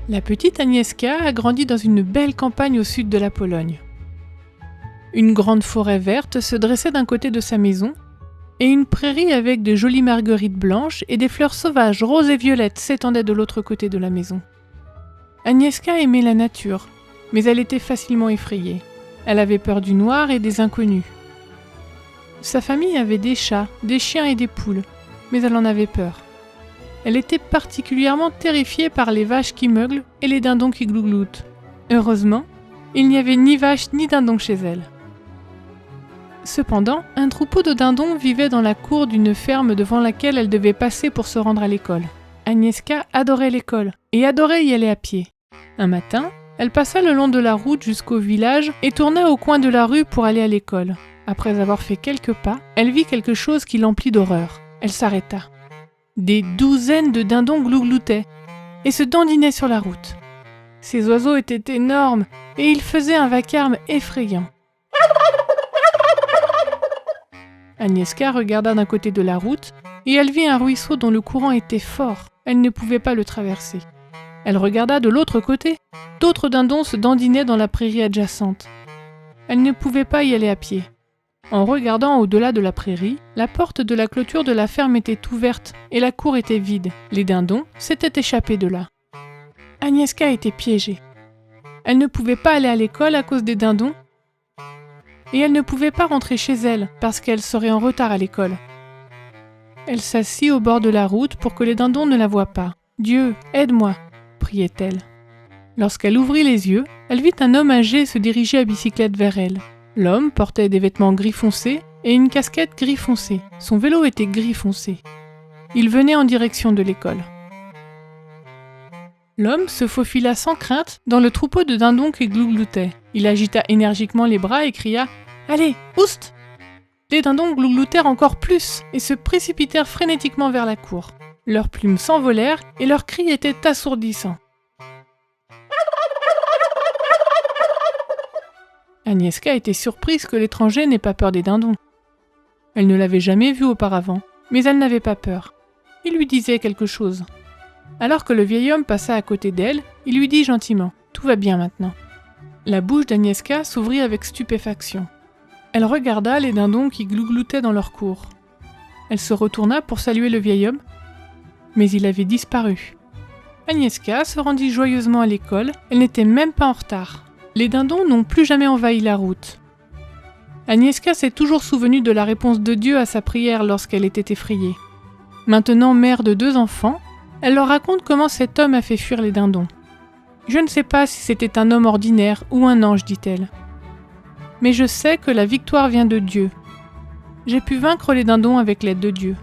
La petite Agnieszka a grandi dans une belle campagne au sud de la Pologne. Une grande forêt verte se dressait d'un côté de sa maison, et une prairie avec de jolies marguerites blanches et des fleurs sauvages roses et violettes s'étendait de l'autre côté de la maison. Agnieszka aimait la nature, mais elle était facilement effrayée. Elle avait peur du noir et des inconnus. Sa famille avait des chats, des chiens et des poules, mais elle en avait peur. Elle était particulièrement terrifiée par les vaches qui meuglent et les dindons qui glougloutent. Heureusement, il n'y avait ni vaches ni dindons chez elle. Cependant, un troupeau de dindons vivait dans la cour d'une ferme devant laquelle elle devait passer pour se rendre à l'école. Agnieszka adorait l'école et adorait y aller à pied. Un matin, elle passa le long de la route jusqu'au village et tourna au coin de la rue pour aller à l'école. Après avoir fait quelques pas, elle vit quelque chose qui l'emplit d'horreur. Elle s'arrêta. Des douzaines de dindons glougloutaient et se dandinaient sur la route. Ces oiseaux étaient énormes et ils faisaient un vacarme effrayant. Agnieszka regarda d'un côté de la route et elle vit un ruisseau dont le courant était fort. Elle ne pouvait pas le traverser. Elle regarda de l'autre côté. D'autres dindons se dandinaient dans la prairie adjacente. Elle ne pouvait pas y aller à pied. En regardant au-delà de la prairie, la porte de la clôture de la ferme était ouverte et la cour était vide. Les dindons s'étaient échappés de là. Agnieszka était piégée. Elle ne pouvait pas aller à l'école à cause des dindons et elle ne pouvait pas rentrer chez elle parce qu'elle serait en retard à l'école. Elle s'assit au bord de la route pour que les dindons ne la voient pas. « Dieu, aide-moi !» priait-elle. Lorsqu'elle ouvrit les yeux, elle vit un homme âgé se diriger à bicyclette vers elle. L'homme portait des vêtements gris foncé et une casquette gris foncé. Son vélo était gris foncé. Il venait en direction de l'école. L'homme se faufila sans crainte dans le troupeau de dindons qui glougloutaient. Il agita énergiquement les bras et cria « Allez, oust !» Les dindons glougloutèrent encore plus et se précipitèrent frénétiquement vers la cour. Leurs plumes s'envolèrent et leurs cris étaient assourdissants. Agnieszka était surprise que l'étranger n'ait pas peur des dindons. Elle ne l'avait jamais vu auparavant, mais elle n'avait pas peur. Il lui disait quelque chose. Alors que le vieil homme passa à côté d'elle, il lui dit gentiment « Tout va bien maintenant ». La bouche d'Agnieszka s'ouvrit avec stupéfaction. Elle regarda les dindons qui glougloutaient dans leur cour. Elle se retourna pour saluer le vieil homme, mais il avait disparu. Agnieszka se rendit joyeusement à l'école, elle n'était même pas en retard. Les dindons n'ont plus jamais envahi la route. Agnieszka s'est toujours souvenue de la réponse de Dieu à sa prière lorsqu'elle était effrayée. Maintenant mère de 2 enfants, elle leur raconte comment cet homme a fait fuir les dindons. « Je ne sais pas si c'était un homme ordinaire ou un ange, dit-elle. Mais je sais que la victoire vient de Dieu. J'ai pu vaincre les dindons avec l'aide de Dieu.